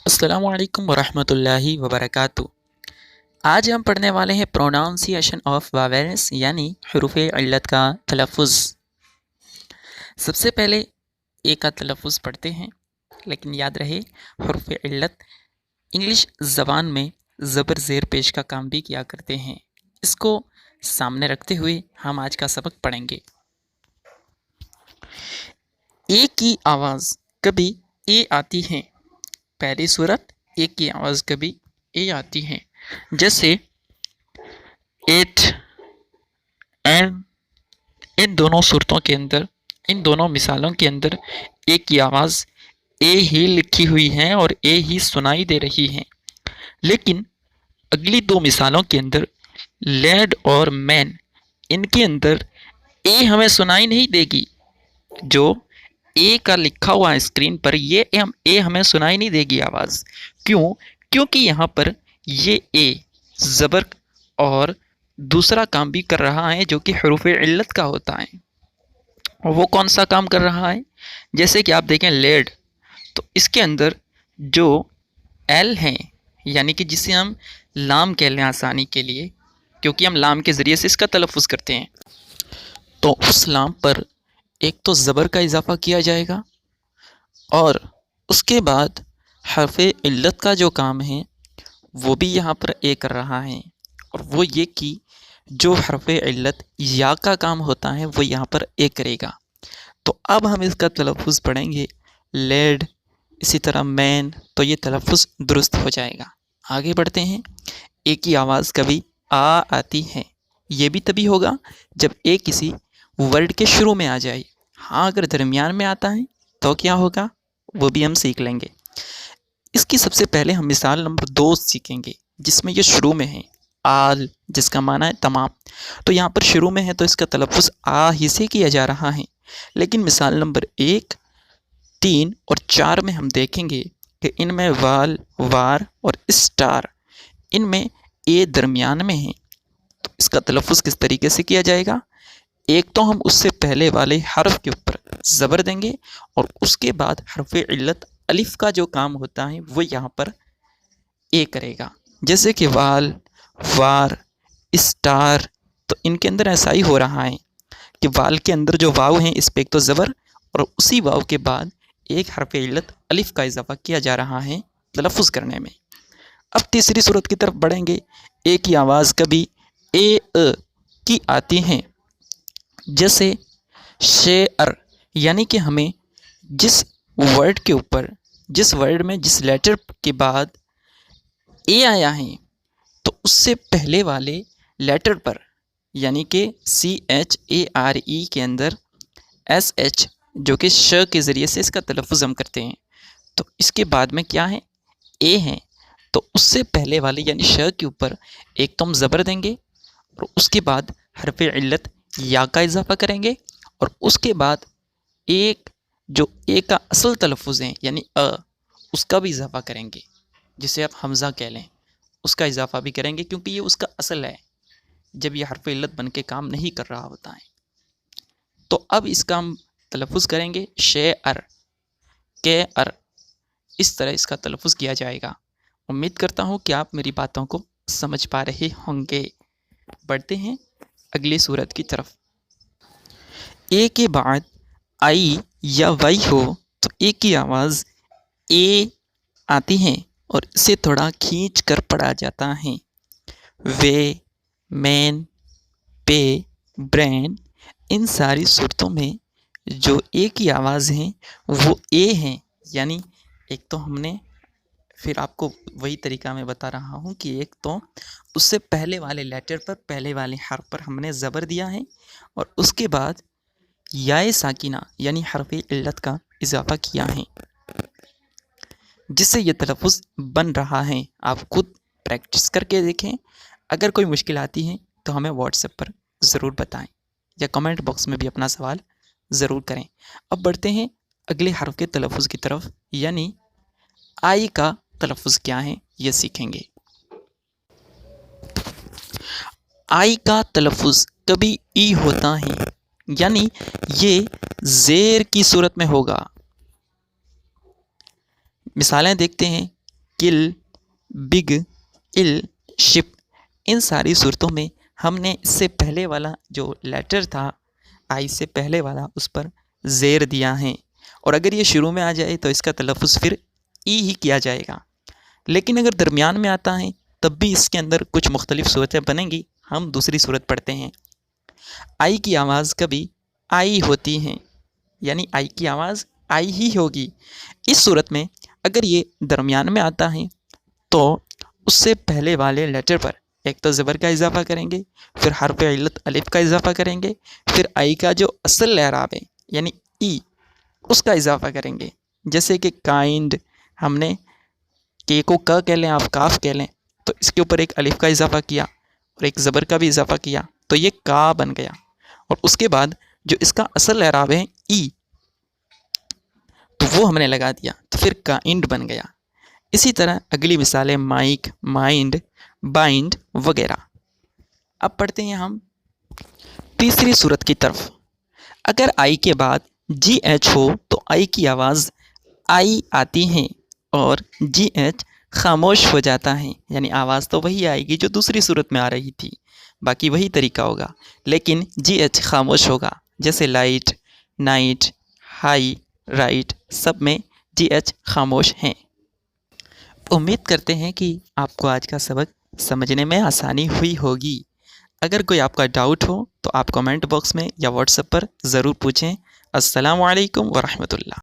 अस्सलामुअलैकुम वरहमतुल्लाहि वबरकातुह। आज हम पढ़ने वाले हैं प्रोनाउंसिएशन ऑफ वावेल्स यानी हुरूफ़े इल्लत का तलफ़ुज़। सबसे पहले ए का तलफ़ुज़ पढ़ते हैं, लेकिन याद रहे हुरूफ़े इल्लत इंग्लिश ज़बान में ज़बर ज़ेर पेश का काम भी किया करते हैं। इसको सामने रखते हुए हम आज का सबक पढ़ेंगे। ए की आवाज़ कभी ए आती है, पहली सूरत ए की आवाज़ कभी ए आती है, जैसे एट एंड। इन दोनों सूरतों के अंदर, इन दोनों मिसालों के अंदर ए की आवाज़ ए ही लिखी हुई है और ए ही सुनाई दे रही है। लेकिन अगली दो मिसालों के अंदर लैड और मैन, इनके अंदर ए हमें सुनाई नहीं देगी। जो ए का लिखा हुआ है स्क्रीन पर, ये ए हमें सुनाई नहीं देगी आवाज़। क्यों? क्योंकि यहाँ पर ये ए ज़बर और दूसरा काम भी कर रहा है जो कि हुरूफ़े इल्लत का होता है। और वो कौन सा काम कर रहा है? जैसे कि आप देखें लेड, तो इसके अंदर जो एल है, यानी कि जिसे हम लाम कह लें आसानी के लिए, क्योंकि हम लाम के ज़रिए से इसका तलफ़ुज़ करते हैं, तो उस लाम पर एक तो ज़बर का इजाफ़ा किया जाएगा और उसके बाद हर्फ़े इल्लत का जो काम है वो भी यहाँ पर ए कर रहा है। और वो ये कि जो हर्फ़े इल्लत या का काम होता है वो यहाँ पर ए करेगा। तो अब हम इसका तलफ़ुज़ पढ़ेंगे लेड, इसी तरह मैन, तो ये तलफ़ुज़ दुरुस्त हो जाएगा। आगे बढ़ते हैं। ए की आवाज़ कभी आ आती है, ये भी तभी होगा जब ए किसी वर्ड के शुरू में आ जाए। हाँ, अगर दरमियान में आता है तो क्या होगा वो भी हम सीख लेंगे। इसकी सबसे पहले हम मिसाल नंबर 2 सीखेंगे, जिसमें ये शुरू में है आल, जिसका माना है तमाम। तो यहाँ पर शुरू में है तो इसका तलफ़ुज़ आ ही से किया जा रहा है। लेकिन मिसाल नंबर 1, 3 और 4 में हम देखेंगे कि इनमें वाल, वार और स्टार, इनमें ए दरमियान में है। तो इसका तलफ़ुज़ किस तरीके से किया जाएगा? एक तो हम उससे पहले वाले हर्फ के ऊपर ज़बर देंगे और उसके बाद हर्फ़े इल्लत अलिफ का जो काम होता है वो यहाँ पर ए करेगा। जैसे कि वाल, वार, स्टार, तो इनके अंदर ऐसा ही हो रहा है कि वाल के अंदर जो वाव है इस पर एक तो ज़बर और उसी वाव के बाद एक हर्फ़े इल्लत अलिफ का इजाफ़ा किया जा रहा है तलफ़ुज़ करने में। अब तीसरी सूरत की तरफ बढ़ेंगे। ए की आवाज़ कभी ए की आती है, जैसे शेअर, यानी कि हमें जिस वर्ड के ऊपर, जिस वर्ड में जिस लेटर के बाद ए आया है तो उससे पहले वाले लेटर पर, यानी कि CHARE के अंदर SH, जो कि श के ज़रिए से इसका तलफ़ुज़ हम करते हैं, तो इसके बाद में क्या है? ए है। तो उससे पहले वाले यानी श के ऊपर एक तो हम ज़बर देंगे और उसके बाद हर्फ़े इल्लत या का इजाफ़ा करेंगे और उसके बाद एक जो ए का असल तलफ़ुज़ है यानी उसका भी इजाफ़ा करेंगे, जिसे आप हमज़ा कह लें, उसका इजाफ़ा भी करेंगे क्योंकि ये उसका असल है जब ये हर्फ़ इल्लत बन के काम नहीं कर रहा होता है। तो अब इसका हम तलफ़ुज़ करेंगे शेअर, के अर, इस तरह इसका तलफ़ुज़ किया जाएगा। उम्मीद करता हूँ कि आप मेरी बातों को समझ पा रहे होंगे। बढ़ते हैं अगली सूरत की तरफ। ए के बाद आई या वाई हो तो ए की आवाज़ ए आती है और इसे थोड़ा खींच कर पढ़ा जाता है। वे, मैन, पे, ब्रेन, इन सारी सूरतों में जो ए की आवाज़ है वो ए है। यानी एक तो हमने, फिर आपको वही तरीका मैं बता रहा हूँ कि एक तो उससे पहले वाले लेटर पर, पहले वाले हर्फ पर हमने ज़बर दिया है और उसके बाद याए साकिना यानी हर्फ़े इल्लत का इजाफ़ा किया है, जिससे ये तलफ़ुज़ बन रहा है। आप खुद प्रैक्टिस करके देखें। अगर कोई मुश्किल आती है तो हमें व्हाट्सएप पर ज़रूर बताएं या कमेंट बॉक्स में भी अपना सवाल ज़रूर करें। अब बढ़ते हैं अगले हर्फ के तलफ़ुज़ की तरफ, यानी आई का तलफ़ुज़ क्या है ये सीखेंगे। आई का तलफ़ुज़ कभी ई होता है, यानी ये ज़ेर की सूरत में होगा। मिसालें देखते हैं किल, बिग, इल, शिप, इन सारी सूरतों में हमने इससे पहले वाला जो लेटर था आई से पहले वाला उस पर ज़ेर दिया है, और अगर ये शुरू में आ जाए तो इसका तलफ़ुज़ फिर ई ही किया जाएगा। लेकिन अगर दरमियान में आता है तब भी इसके अंदर कुछ मुख्तलिफ़ सूरतें बनेंगी। हम दूसरी सूरत पढ़ते हैं। आई की आवाज़ कभी आई होती है, यानी आई की आवाज़ आई ही होगी। इस सूरत में अगर ये दरमियान में आता है तो उससे पहले वाले लेटर पर एक तो ज़बर का इजाफ़ा करेंगे, फिर हर्फ इल्लत अलिफ का इजाफ़ा करेंगे, फिर आई का जो असल लहराब है यानी ई, उसका इजाफ़ा करेंगे। जैसे कि काइंड, हमने के को क कह लें, आप काफ कह लें, तो इसके ऊपर एक अलिफ का इजाफ़ा किया और एक ज़बर का भी इजाफ़ा किया तो ये का बन गया। और उसके बाद जो इसका असल लहराब है ई, तो वो हमने लगा दिया तो फिर काइंड बन गया। इसी तरह अगली मिसालें माइक, माइंड, बाइंड वगैरह। अब पढ़ते हैं हम तीसरी सूरत की तरफ। अगर आई के बाद जी एच हो तो आई की आवाज़ आई आती है और जी एच खामोश हो जाता है, यानी आवाज़ तो वही आएगी जो दूसरी सूरत में आ रही थी, बाकी वही तरीका होगा, लेकिन जी एच खामोश होगा। जैसे लाइट, नाइट, हाई, राइट, सब में जी एच खामोश हैं। उम्मीद करते हैं कि आपको आज का सबक समझने में आसानी हुई होगी। अगर कोई आपका डाउट हो तो आप कमेंट बॉक्स में या व्हाट्सएप पर ज़रूर पूछें। अस्सलामु अलैकुम व रहमतुल्लाह।